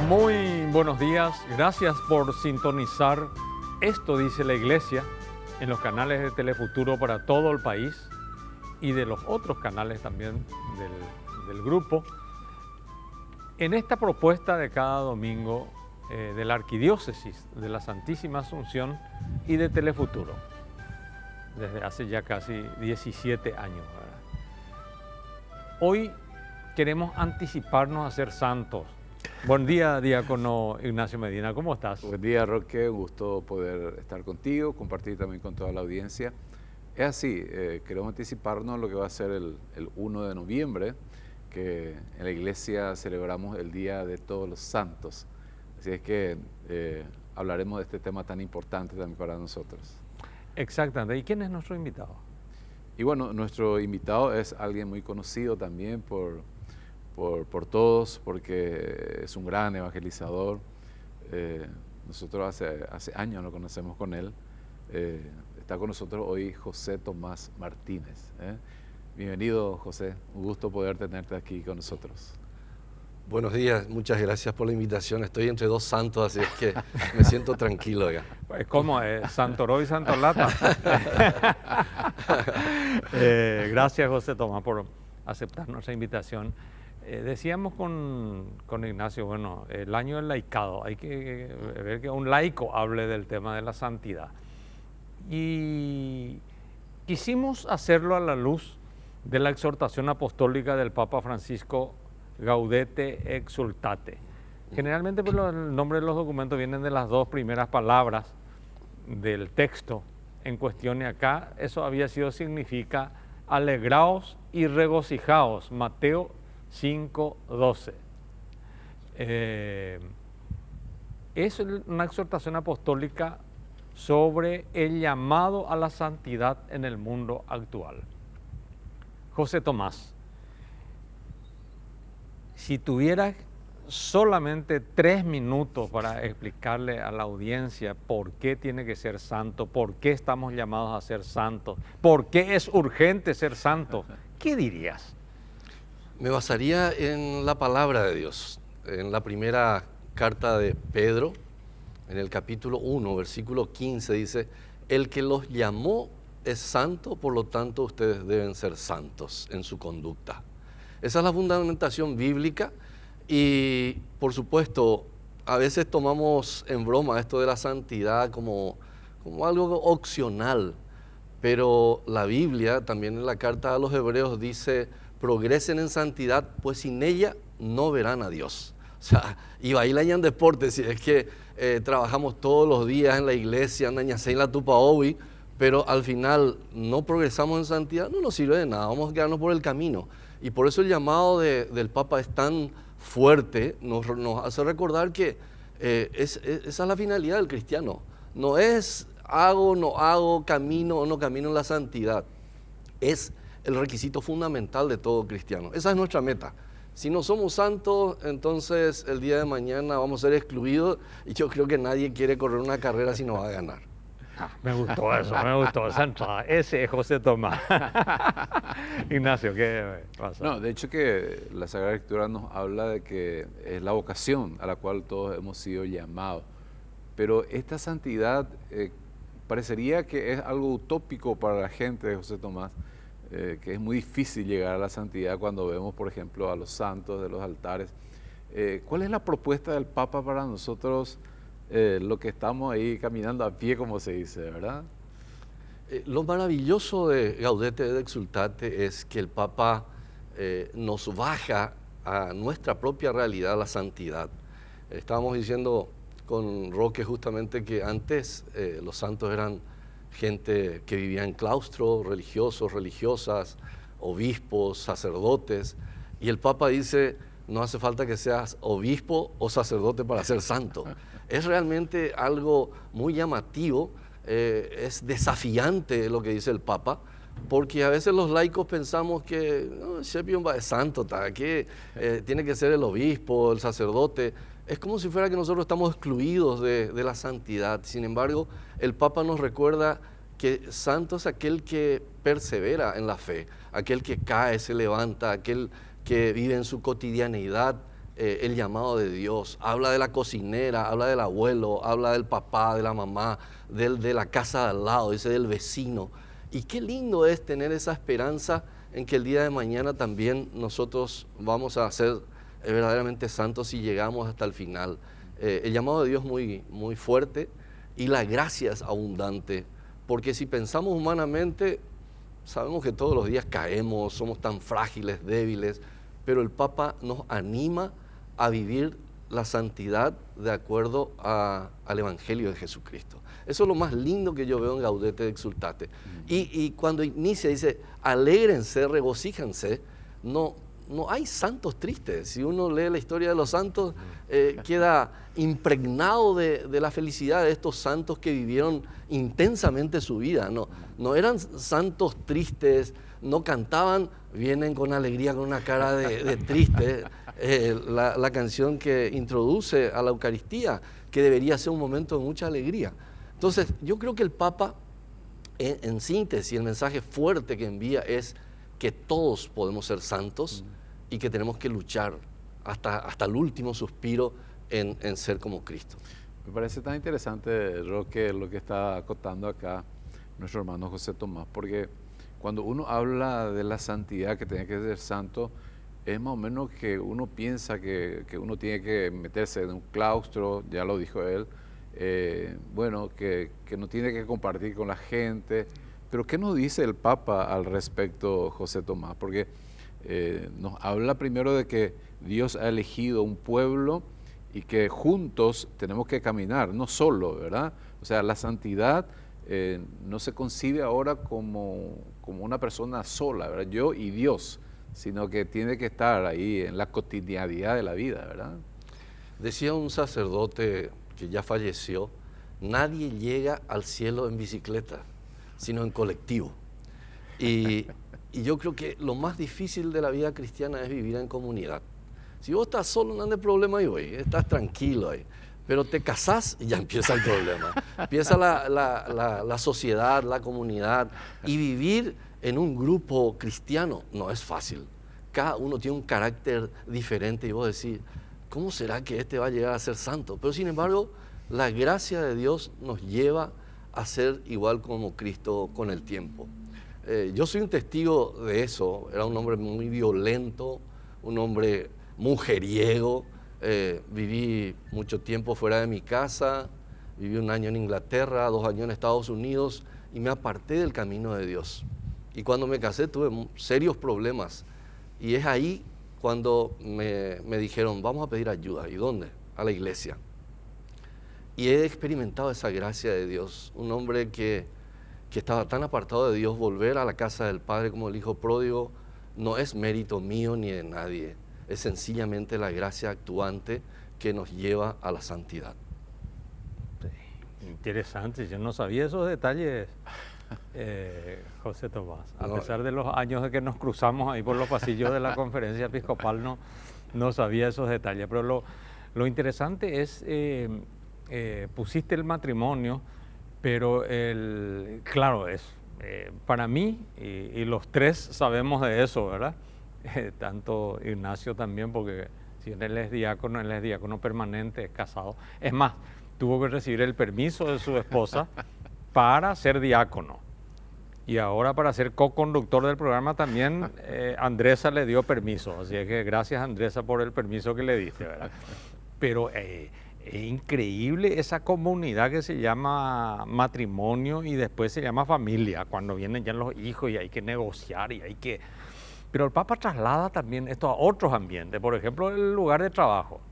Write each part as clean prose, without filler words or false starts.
Muy buenos días, gracias por sintonizar Esto dice la Iglesia en los canales de Telefuturo para todo el país y de los otros canales también del grupo. En esta propuesta de cada domingo de la Arquidiócesis de la Santísima Asunción y de Telefuturo, desde hace ya casi 17 años, ¿verdad? Hoy queremos anticiparnos a ser santos. Buen día, diácono Ignacio Medina, ¿cómo estás? Buen día, Roque, un gusto poder estar contigo, compartir también con toda la audiencia. Es así, queremos anticiparnos lo que va a ser el 1 de noviembre, que en la iglesia celebramos el Día de Todos los Santos. Así es que hablaremos de este tema tan importante también para nosotros. Exactamente. ¿Y quién es nuestro invitado? Y bueno, nuestro invitado es alguien muy conocido también por todos, porque es un gran evangelizador. Nosotros hace años lo conocemos con él. Está con nosotros hoy José Tomás Martínez. Bienvenido, José. Un gusto poder tenerte aquí con nosotros. Buenos días, muchas gracias por la invitación. Estoy entre dos santos, así es que me siento tranquilo acá. Pues, ¿cómo es? ¿Santoró y Santolata? Gracias, José Tomás, por aceptar nuestra invitación. Decíamos con Ignacio, bueno, el año del laicado, hay que ver que un laico hable del tema de la santidad. Y quisimos hacerlo a la luz de la exhortación apostólica del Papa Francisco, Gaudete Exsultate. Generalmente pues, el nombre de los documentos vienen de las dos primeras palabras del texto en cuestión, y acá eso significa alegraos y regocijaos, Mateo 5:12. Es una exhortación apostólica sobre el llamado a la santidad en el mundo actual. José Tomás, si tuvieras solamente 3 minutos para explicarle a la audiencia por qué tiene que ser santo, por qué estamos llamados a ser santos, por qué es urgente ser santo, ¿qué dirías? Me basaría en la palabra de Dios, en la primera carta de Pedro, en el capítulo 1, versículo 15, dice: el que los llamó es santo, por lo tanto ustedes deben ser santos en su conducta. Esa es la fundamentación bíblica y, por supuesto, a veces tomamos en broma esto de la santidad como algo opcional, pero la Biblia, también en la carta a los Hebreos, dice: progresen en santidad, pues sin ella no verán a Dios. O sea, y bailan deporte, si es que trabajamos todos los días en la iglesia, en la tupa hoy, pero al final no progresamos en santidad, no nos sirve de nada, vamos a quedarnos por el camino. Y por eso el llamado del Papa es tan fuerte, nos hace recordar que esa es la finalidad del cristiano. No es hago, no hago, camino o no camino en la santidad. Es el requisito fundamental de todo cristiano. Esa es nuestra meta. Si no somos santos, entonces el día de mañana vamos a ser excluidos, y yo creo que nadie quiere correr una carrera si no va a ganar. Me gustó eso, me gustó esa entrada. Ese es José Tomás. Ignacio, ¿qué pasa? No, de hecho que la Sagrada Escritura nos habla de que es la vocación a la cual todos hemos sido llamados. Pero esta santidad parecería que es algo utópico para la gente de José Tomás, que es muy difícil llegar a la santidad cuando vemos, por ejemplo, a los santos de los altares. ¿Cuál es la propuesta del Papa para nosotros, lo que estamos ahí caminando a pie, como se dice, verdad? Lo maravilloso de Gaudete Exsultate es que el Papa nos baja a nuestra propia realidad, la santidad. Estábamos diciendo con Roque justamente que antes los santos eran gente que vivía en claustro, religiosos, religiosas, obispos, sacerdotes, y el Papa dice: no hace falta que seas obispo o sacerdote para ser santo. Es realmente algo muy llamativo, es desafiante lo que dice el Papa, porque a veces los laicos pensamos que no, es santo, que tiene que ser el obispo, el sacerdote. Es como si fuera que nosotros estamos excluidos de la santidad. Sin embargo, el Papa nos recuerda que santo es aquel que persevera en la fe, aquel que cae, se levanta, aquel que vive en su cotidianidad el llamado de Dios, habla de la cocinera, habla del abuelo, habla del papá, de la mamá, de la casa de al lado, dice del vecino. Y qué lindo es tener esa esperanza en que el día de mañana también nosotros vamos a ser verdaderamente santos si llegamos hasta el final. El llamado de Dios es muy, muy fuerte y la gracia es abundante, porque si pensamos humanamente, sabemos que todos los días caemos, somos tan frágiles, débiles, pero el Papa nos anima a vivir la santidad de acuerdo al Evangelio de Jesucristo. Eso es lo más lindo que yo veo en Gaudete et Exsultate. Y cuando inicia, dice, alégrense, regocíjense, no hay santos tristes. Si uno lee la historia de los santos, queda impregnado de la felicidad de estos santos que vivieron intensamente su vida. No eran santos tristes, no cantaban, vienen con alegría, con una cara de triste. La canción que introduce a la Eucaristía, que debería ser un momento de mucha alegría. Entonces, yo creo que el Papa, en síntesis, el mensaje fuerte que envía es que todos podemos ser santos y que tenemos que luchar hasta el último suspiro en ser como Cristo. Me parece tan interesante, Roque, lo que está contando acá nuestro hermano José Tomás, porque cuando uno habla de la santidad, que tiene que ser santo, es más o menos que uno piensa que uno tiene que meterse en un claustro, ya lo dijo él, bueno, que no tiene que compartir con la gente. Pero ¿qué nos dice el Papa al respecto, José Tomás? Porque nos habla primero de que Dios ha elegido un pueblo y que juntos tenemos que caminar, no solo, ¿verdad? O sea, la santidad no se concibe ahora como una persona sola, ¿verdad? Yo y Dios, sino que tiene que estar ahí en la cotidianidad de la vida, ¿verdad? Decía un sacerdote que ya falleció, nadie llega al cielo en bicicleta, sino en colectivo. Y yo creo que lo más difícil de la vida cristiana es vivir en comunidad. Si vos estás solo, no hay problema ahí, güey, estás tranquilo ahí. Pero te casás y ya empieza el problema. Empieza la sociedad, la comunidad. Y vivir en un grupo cristiano no es fácil. Cada uno tiene un carácter diferente y vos decís, ¿cómo será que este va a llegar a ser santo? Pero sin embargo, la gracia de Dios nos lleva a ser igual como Cristo con el tiempo. Yo soy un testigo de eso. Era un hombre muy violento, un hombre mujeriego. Viví mucho tiempo fuera de mi casa, viví 1 año en Inglaterra, 2 años en Estados Unidos y me aparté del camino de Dios. Y cuando me casé tuve serios problemas y es ahí cuando me dijeron, vamos a pedir ayuda. ¿Y dónde? A la iglesia. Y he experimentado esa gracia de Dios. Un hombre que estaba tan apartado de Dios, volver a la casa del Padre como el hijo pródigo, no es mérito mío ni de nadie. Es sencillamente la gracia actuante que nos lleva a la santidad. Sí, interesante, yo no sabía esos detalles, José Tomás. A pesar de los años de que nos cruzamos ahí por los pasillos de la conferencia episcopal, no sabía esos detalles. Pero lo interesante es, pusiste el matrimonio, pero claro, para mí, y los tres sabemos de eso, ¿verdad? Tanto Ignacio también, porque si él es diácono permanente, es casado. Es más, tuvo que recibir el permiso de su esposa para ser diácono. Y ahora para ser co-conductor del programa también Andresa le dio permiso. Así es que gracias, Andresa, por el permiso que le diste, ¿verdad? Pero es increíble esa comunidad que se llama matrimonio y después se llama familia, cuando vienen ya los hijos y hay que negociar y hay que... Pero el Papa traslada también esto a otros ambientes, por ejemplo, el lugar de trabajo.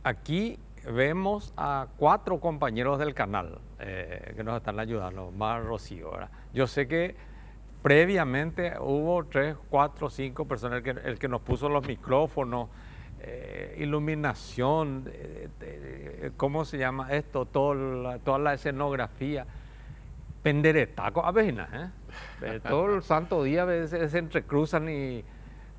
Aquí vemos a 4 compañeros del canal que nos están ayudando, más Rocío, ¿verdad? Yo sé que previamente hubo 3, 4, 5 personas, el que nos puso los micrófonos, iluminación, ¿cómo se llama esto? Toda la escenografía. Penderetaco, a veces, todo el santo día a veces se entrecruzan y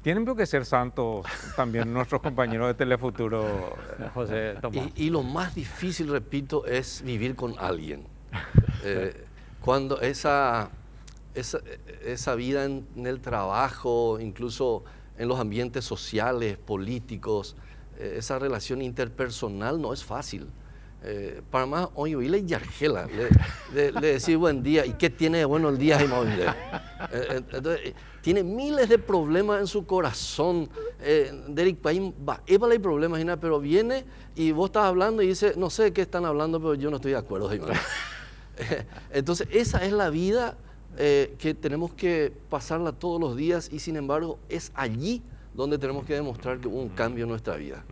tienen que ser santos también nuestros compañeros de Telefuturo, José Tomás. Y lo más difícil, repito, es vivir con alguien. Cuando esa vida en el trabajo, incluso en los ambientes sociales, políticos. Esa relación interpersonal no es fácil. Para más, hoy le yargela, le decir buen día, ¿y qué tiene de bueno el día? Entonces, tiene miles de problemas en su corazón. Derek Payne, hay problemas, pero viene y vos estás hablando y dice, no sé de qué están hablando, pero yo no estoy de acuerdo. Entonces, esa es la vida que tenemos que pasarla todos los días, y sin embargo, es allí donde tenemos que demostrar que hubo un cambio en nuestra vida.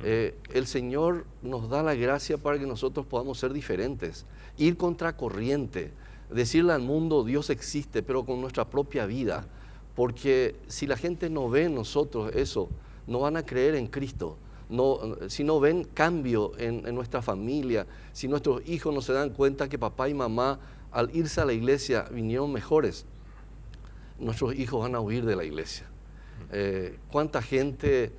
El Señor nos da la gracia para que nosotros podamos ser diferentes, ir contracorriente, decirle al mundo Dios existe, pero con nuestra propia vida, porque si la gente no ve en nosotros eso, no van a creer en Cristo. Si no ven cambio en nuestra familia, si nuestros hijos no se dan cuenta que papá y mamá al irse a la iglesia vinieron mejores, nuestros hijos van a huir de la iglesia. ¿Cuánta gente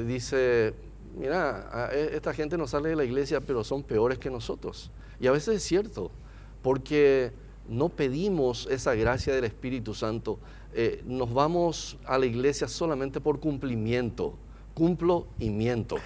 dice, mira, esta gente no sale de la iglesia, pero son peores que nosotros? Y a veces es cierto, porque no pedimos esa gracia del Espíritu Santo. Nos vamos a la iglesia solamente por cumplimiento, cumplo y miento.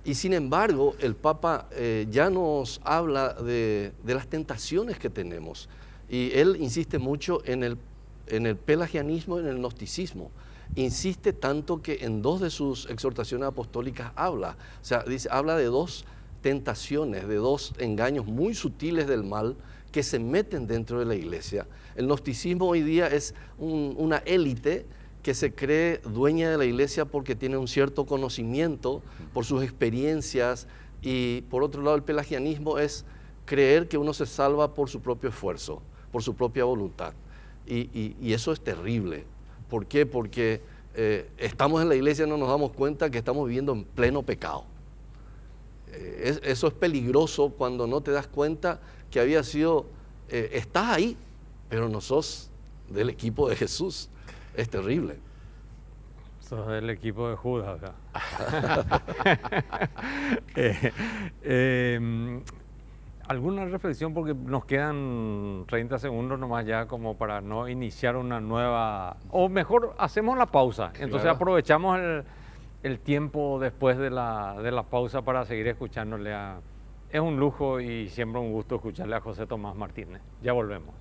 Y sin embargo, el Papa ya nos habla de las tentaciones que tenemos. Y él insiste mucho en el pelagianismo y en el gnosticismo. Insiste tanto que en 2 de sus exhortaciones apostólicas habla de 2 tentaciones, de 2 engaños muy sutiles del mal que se meten dentro de la iglesia. El gnosticismo hoy día es una élite que se cree dueña de la iglesia porque tiene un cierto conocimiento por sus experiencias, y por otro lado el pelagianismo es creer que uno se salva por su propio esfuerzo, por su propia voluntad, y eso es terrible. ¿Por qué? Porque estamos en la iglesia y no nos damos cuenta que estamos viviendo en pleno pecado. Eso es peligroso cuando no te das cuenta que estás ahí, pero no sos del equipo de Jesús. Es terrible. Sos del equipo de Judas, ¿verdad? ¿Alguna reflexión? Porque nos quedan 30 segundos nomás ya como para no iniciar una nueva... O mejor, hacemos la pausa. Entonces claro, aprovechamos el tiempo después de la pausa para seguir escuchándole a... Es un lujo y siempre un gusto escucharle a José Tomás Martínez. Ya volvemos.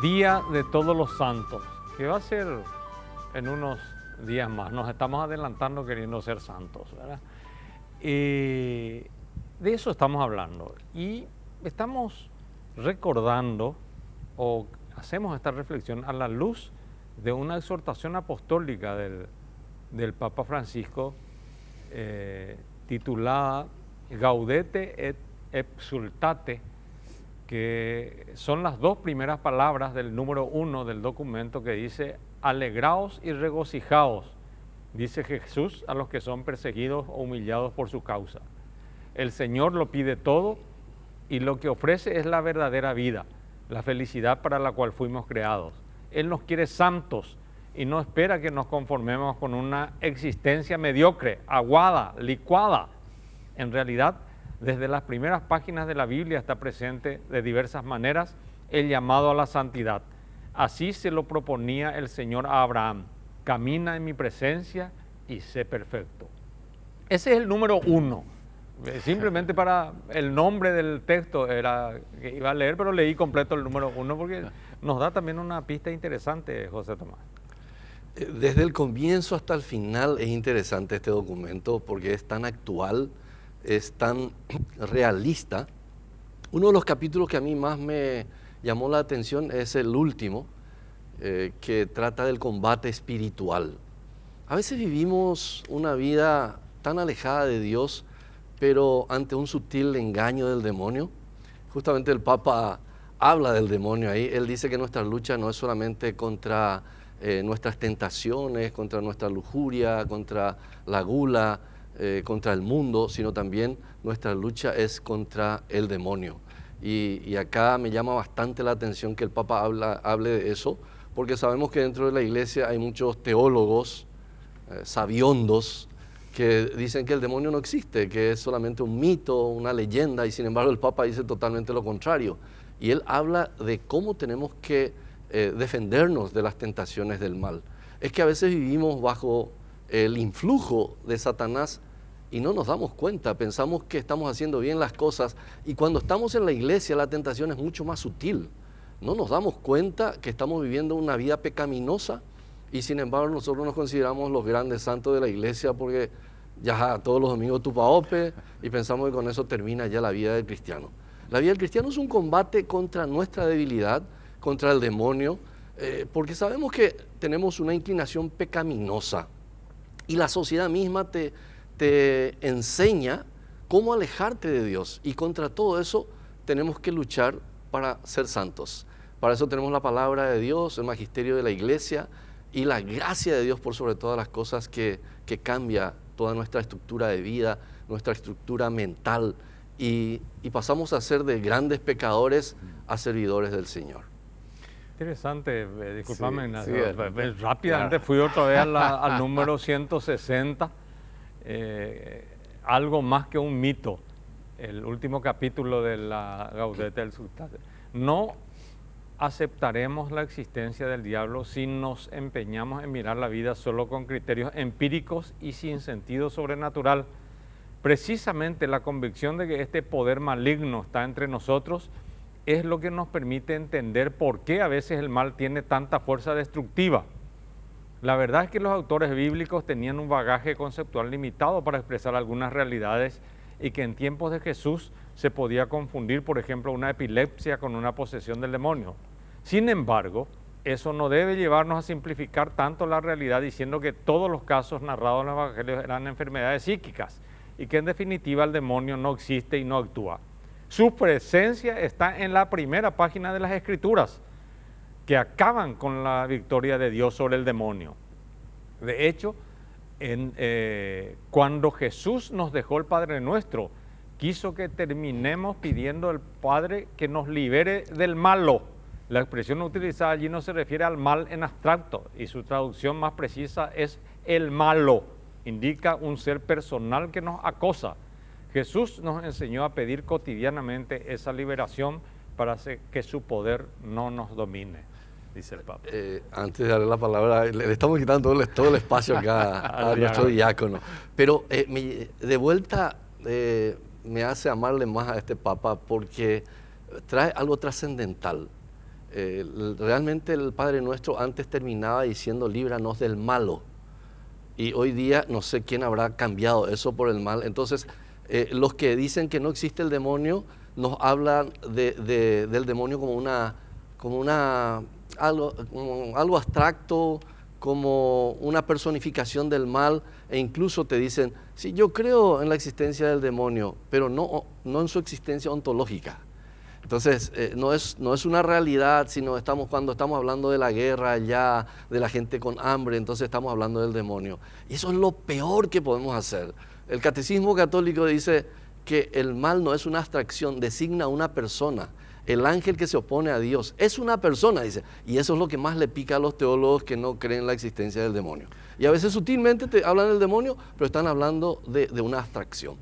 Día de Todos los Santos, que va a ser en unos días más. Nos estamos adelantando queriendo ser santos, ¿verdad? De eso estamos hablando. Y estamos recordando, o hacemos esta reflexión a la luz de una exhortación apostólica del Papa Francisco, titulada Gaudete et Exsultate, que son las 2 primeras palabras del número 1 del documento, que dice: alegraos y regocijaos, dice Jesús a los que son perseguidos o humillados por su causa. El Señor lo pide todo, y lo que ofrece es la verdadera vida, la felicidad para la cual fuimos creados. Él nos quiere santos y no espera que nos conformemos con una existencia mediocre, aguada, licuada. En realidad, desde las primeras páginas de la Biblia está presente de diversas maneras el llamado a la santidad. Así se lo proponía el Señor a Abraham: camina en mi presencia y sé perfecto. Ese es el número 1. Simplemente para el nombre del texto era que iba a leer, pero leí completo el número 1 porque nos da también una pista interesante, José Tomás. Desde el comienzo hasta el final es interesante este documento porque es tan actual, es tan realista. Uno de los capítulos que a mí más me llamó la atención es el último, que trata del combate espiritual. A veces vivimos una vida tan alejada de Dios, pero ante un sutil engaño del demonio. Justamente el Papa habla del demonio ahí. Él dice que nuestra lucha no es solamente contra nuestras tentaciones, contra nuestra lujuria, contra la gula, contra el mundo, sino también nuestra lucha es contra el demonio. Y acá me llama bastante la atención que el Papa hable de eso, porque sabemos que dentro de la iglesia hay muchos teólogos sabiondos que dicen que el demonio no existe, que es solamente un mito, una leyenda, y sin embargo el Papa dice totalmente lo contrario. Y él habla de cómo tenemos que defendernos de las tentaciones del mal. Es que a veces vivimos bajo el influjo de Satanás y no nos damos cuenta, pensamos que estamos haciendo bien las cosas, y cuando estamos en la iglesia la tentación es mucho más sutil. No nos damos cuenta que estamos viviendo una vida pecaminosa, y sin embargo nosotros nos consideramos los grandes santos de la iglesia porque ya todos los domingos tupaope, y pensamos que con eso termina ya la vida del cristiano. La vida del cristiano es un combate contra nuestra debilidad, contra el demonio, porque sabemos que tenemos una inclinación pecaminosa, y la sociedad misma te enseña cómo alejarte de Dios, y contra todo eso tenemos que luchar para ser santos. Para eso tenemos la palabra de Dios, el magisterio de la iglesia y la gracia de Dios por sobre todas las cosas que cambia toda nuestra estructura de vida, nuestra estructura mental, y pasamos a ser de grandes pecadores a servidores del Señor. Interesante, discúlpame, Sí, Ignacio, sí, rápidamente claro. fui otra vez al número 160, algo más que un mito, el último capítulo de la Gaudete del Sultán. No aceptaremos la existencia del diablo si nos empeñamos en mirar la vida solo con criterios empíricos y sin sentido sobrenatural. Precisamente la convicción de que este poder maligno está entre nosotros es lo que nos permite entender por qué a veces el mal tiene tanta fuerza destructiva. La verdad es que los autores bíblicos tenían un bagaje conceptual limitado para expresar algunas realidades, y que en tiempos de Jesús se podía confundir, por ejemplo, una epilepsia con una posesión del demonio. Sin embargo, eso no debe llevarnos a simplificar tanto la realidad diciendo que todos los casos narrados en los evangelios eran enfermedades psíquicas y que en definitiva el demonio no existe y no actúa. Su presencia está en la primera página de las Escrituras, que acaban con la victoria de Dios sobre el demonio. De hecho, cuando Jesús nos dejó el Padre Nuestro, quiso que terminemos pidiendo al Padre que nos libere del malo. La expresión utilizada allí no se refiere al mal en abstracto, y su traducción más precisa es el malo. Indica un ser personal que nos acosa. Jesús nos enseñó a pedir cotidianamente esa liberación para que su poder no nos domine, dice el Papa. Antes de darle la palabra, le estamos quitando todo el espacio acá a nuestro diácono. Pero de vuelta me hace amarle más a este Papa porque trae algo trascendental. Realmente el Padre Nuestro antes terminaba diciendo líbranos del malo. Y hoy día no sé quién habrá cambiado eso por el mal. Entonces, los que dicen que no existe el demonio nos hablan del demonio como algo abstracto, como una personificación del mal, e incluso te dicen, sí, yo creo en la existencia del demonio, pero no en su existencia ontológica. Entonces, no es una realidad, sino cuando estamos hablando de la guerra ya, de la gente con hambre, entonces estamos hablando del demonio. Y eso es lo peor que podemos hacer. El Catecismo Católico dice que el mal no es una abstracción, designa a una persona. El ángel que se opone a Dios es una persona, dice. Y eso es lo que más le pica a los teólogos que no creen en la existencia del demonio. Y a veces sutilmente te hablan del demonio, pero están hablando de una abstracción.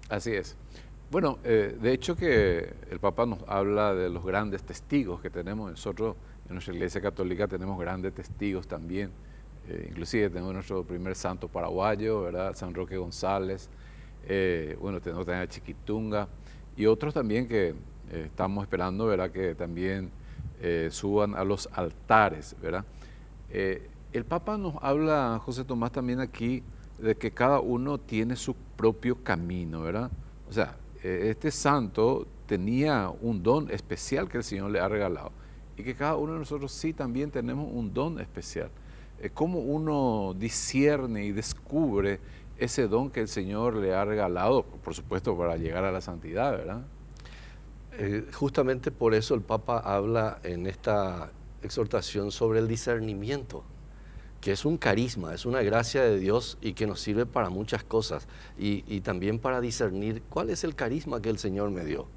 Así es. Bueno, de hecho que el Papa nos habla de los grandes testigos que tenemos. Nosotros en nuestra Iglesia Católica tenemos grandes testigos también. Inclusive tenemos nuestro primer santo paraguayo, ¿verdad? San Roque González. Bueno, tenemos también a Chiquitunga y otros también que estamos esperando, ¿verdad? Que también suban a los altares, ¿verdad? El Papa nos habla, José Tomás, también aquí de que cada uno tiene su propio camino, ¿verdad? O sea, este santo tenía un don especial que el Señor le ha regalado y que cada uno de nosotros sí también tenemos un don especial. ¿Cómo uno discierne y descubre ese don que el Señor le ha regalado, por supuesto, para llegar a la santidad, ¿verdad? Justamente por eso el Papa habla en esta exhortación sobre el discernimiento, que es un carisma, es una gracia de Dios y que nos sirve para muchas cosas y también para discernir cuál es el carisma que el Señor me dio.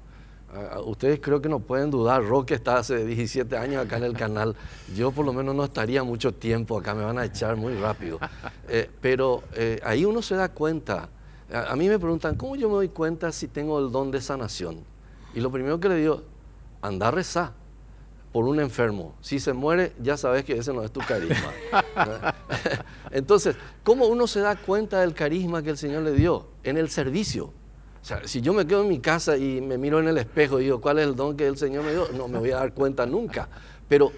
Ustedes creo que no pueden dudar, Roque está hace 17 años acá en el canal, yo por lo menos no estaría mucho tiempo acá, me van a echar muy rápido. Pero ahí uno se da cuenta, a mí me preguntan, ¿cómo yo me doy cuenta si tengo el don de sanación? Y lo primero que le digo, anda a rezar por un enfermo. Si se muere, ya sabes que ese no es tu carisma. Entonces, ¿cómo uno se da cuenta del carisma que el Señor le dio? En el servicio. O sea, si yo me quedo en mi casa y me miro en el espejo y digo, ¿cuál es el don que el Señor me dio? No me voy a dar cuenta nunca. Pero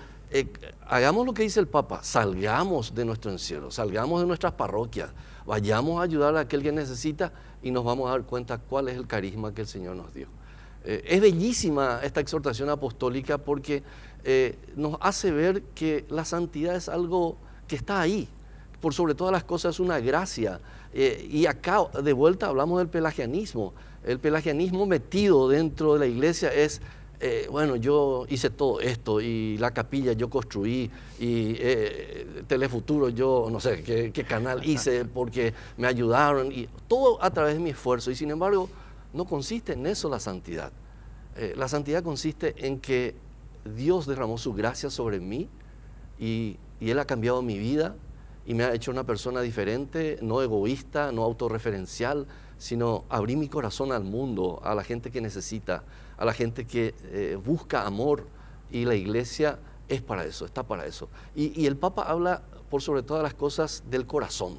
hagamos lo que dice el Papa, salgamos de nuestro encierro, salgamos de nuestras parroquias, vayamos a ayudar a aquel que necesita y nos vamos a dar cuenta cuál es el carisma que el Señor nos dio. Es bellísima esta exhortación apostólica porque nos hace ver que la santidad es algo que está ahí, por sobre todas las cosas es una gracia. Y acá de vuelta hablamos del pelagianismo. El pelagianismo metido dentro de la iglesia es, bueno, yo hice todo esto y la capilla yo construí y Telefuturo yo no sé qué canal hice porque me ayudaron y todo a través de mi esfuerzo. Y sin embargo, no consiste en eso la santidad. La santidad consiste en que Dios derramó su gracia sobre mí y Él ha cambiado mi vida y me ha hecho una persona diferente, no egoísta, no autorreferencial, sino abrí mi corazón al mundo, a la gente que necesita, a la gente que busca amor, y la iglesia es para eso, está para eso. Y el Papa habla por sobre todas las cosas del corazón.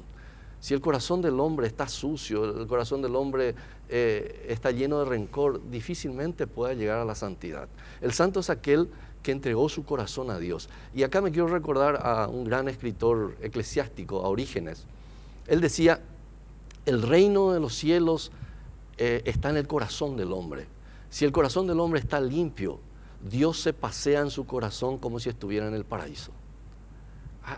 Si el corazón del hombre está sucio, el corazón del hombre está lleno de rencor, difícilmente pueda llegar a la santidad. El santo es aquel que entregó su corazón a Dios. Y acá me quiero recordar a un gran escritor eclesiástico, a Orígenes. Él decía, el reino de los cielos está en el corazón del hombre. Si el corazón del hombre está limpio, Dios se pasea en su corazón como si estuviera en el paraíso.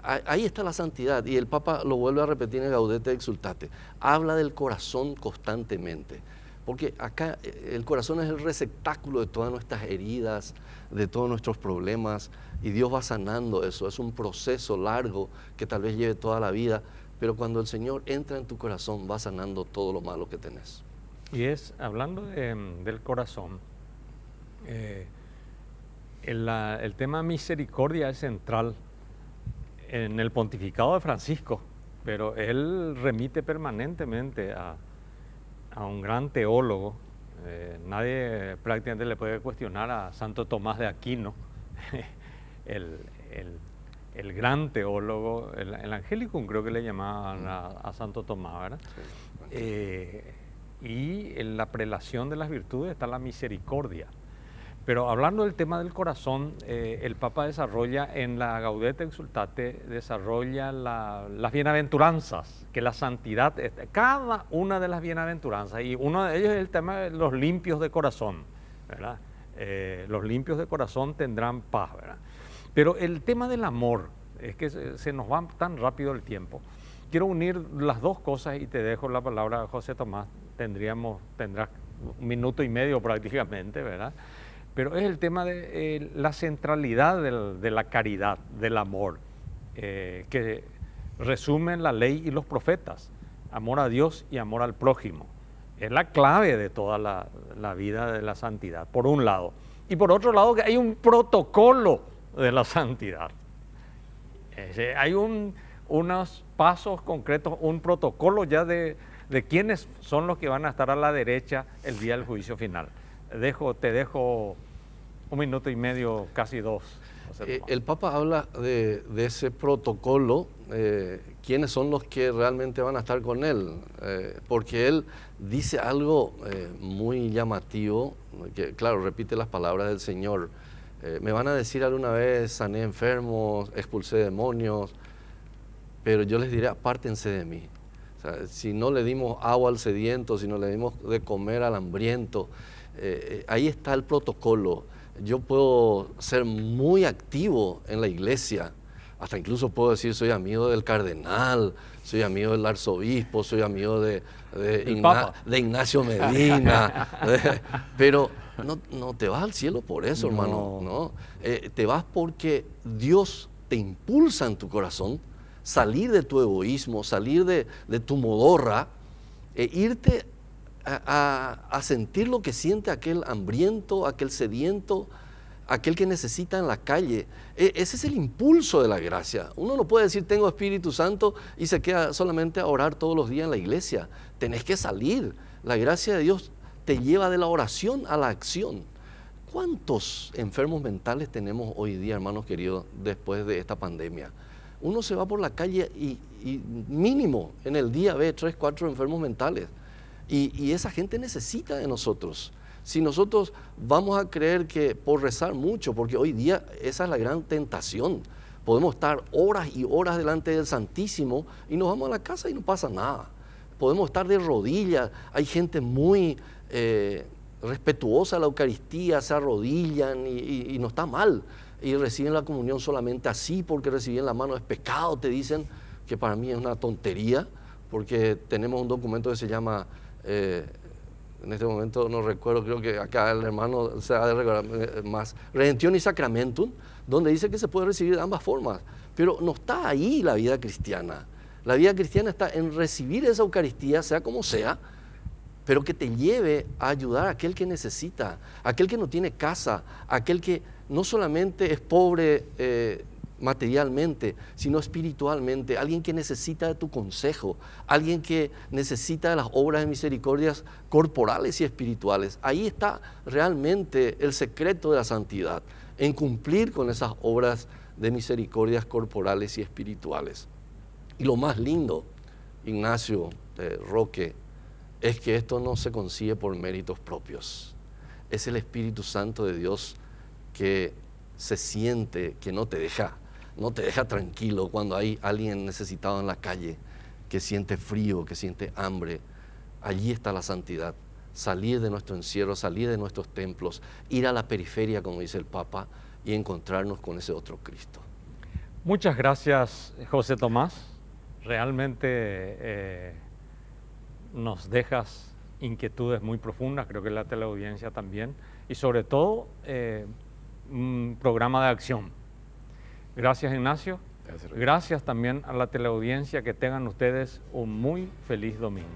Ahí está la santidad, y el Papa lo vuelve a repetir en Gaudete et Exsultate. Habla del corazón constantemente, porque acá el corazón es el receptáculo de todas nuestras heridas, de todos nuestros problemas, y Dios va sanando eso. Es un proceso largo que tal vez lleve toda la vida, pero cuando el Señor entra en tu corazón va sanando todo lo malo que tenés. Y hablando del corazón, el tema misericordia es central en el pontificado de Francisco, pero él remite permanentemente a un gran teólogo. Nadie prácticamente le puede cuestionar a Santo Tomás de Aquino, el gran teólogo, el Angelicum creo que le llamaban a Santo Tomás, ¿verdad? Sí. Y en la prelación de las virtudes está la misericordia. Pero hablando del tema del corazón, el Papa desarrolla en la Gaudete et Exsultate, desarrolla las bienaventuranzas, que la santidad, cada una de las bienaventuranzas, y uno de ellos es el tema de los limpios de corazón, ¿verdad? Los limpios de corazón tendrán paz, ¿verdad? Pero el tema del amor, es que se nos va tan rápido el tiempo. Quiero unir las dos cosas y te dejo la palabra a José Tomás, tendrás 1 minuto y medio prácticamente, ¿verdad? Pero es el tema de la centralidad de la caridad, del amor, que resumen la ley y los profetas, amor a Dios y amor al prójimo. Es la clave de toda la vida de la santidad, por un lado. Y por otro lado, que hay un protocolo de la santidad. Hay unos pasos concretos, un protocolo ya de quiénes son los que van a estar a la derecha el día del juicio final. Te dejo 1 minuto y medio, casi 2. El Papa habla de ese protocolo, quiénes son los que realmente van a estar con él, porque él dice algo muy llamativo, que claro, repite las palabras del Señor. Me van a decir alguna vez, sané enfermos, expulsé demonios, pero yo les diré, apártense de mí. O sea, si no le dimos agua al sediento, si no le dimos de comer al hambriento, ahí está el protocolo. Yo puedo ser muy activo en la iglesia, hasta incluso puedo decir soy amigo del cardenal, soy amigo del arzobispo, soy amigo de Ignacio Medina, pero no te vas al cielo por eso, hermano, no. Te vas porque Dios te impulsa en tu corazón salir de tu egoísmo, salir de tu modorra, irte a sentir lo que siente aquel hambriento, aquel sediento, aquel que necesita en la calle. Ese es el impulso de la gracia. Uno no puede decir tengo Espíritu Santo y se queda solamente a orar todos los días en la iglesia. Tenés que salir. La gracia de Dios te lleva de la oración a la acción. ¿Cuántos enfermos mentales tenemos hoy día, hermanos queridos, después de esta pandemia? Uno se va por la calle y mínimo en el día ve 3, 4 enfermos mentales. Y esa gente necesita de nosotros. Si nosotros vamos a creer que por rezar mucho, porque hoy día esa es la gran tentación, podemos estar horas y horas delante del Santísimo y nos vamos a la casa y no pasa nada. Podemos estar de rodillas, hay gente muy respetuosa de la Eucaristía, se arrodillan y no está mal. Y reciben la comunión solamente así, porque recibir en la mano es pecado, te dicen, que para mí es una tontería, porque tenemos un documento que se llama... en este momento no recuerdo, creo que acá el hermano se ha de recordar más, Redemption y Sacramentum, donde dice que se puede recibir de ambas formas, pero no está ahí la vida cristiana. La vida cristiana está en recibir esa Eucaristía, sea como sea, pero que te lleve a ayudar a aquel que necesita, a aquel que no tiene casa, a aquel que no solamente es pobre materialmente, sino espiritualmente, alguien que necesita de tu consejo, alguien que necesita de las obras de misericordias corporales y espirituales. Ahí está realmente el secreto de la santidad, en cumplir con esas obras de misericordias corporales y espirituales. Y lo más lindo, Ignacio Roque, es que esto no se consigue por méritos propios. Es el Espíritu Santo de Dios que se siente, que no te deja tranquilo cuando hay alguien necesitado en la calle, que siente frío, que siente hambre. Allí está la santidad. Salir de nuestro encierro, salir de nuestros templos, ir a la periferia, como dice el Papa, y encontrarnos con ese otro Cristo. Muchas gracias, José Tomás. Realmente nos dejas inquietudes muy profundas, creo que la teleaudiencia también, y sobre todo un programa de acción. Gracias, Ignacio. Gracias también a la teleaudiencia. Que tengan ustedes un muy feliz domingo.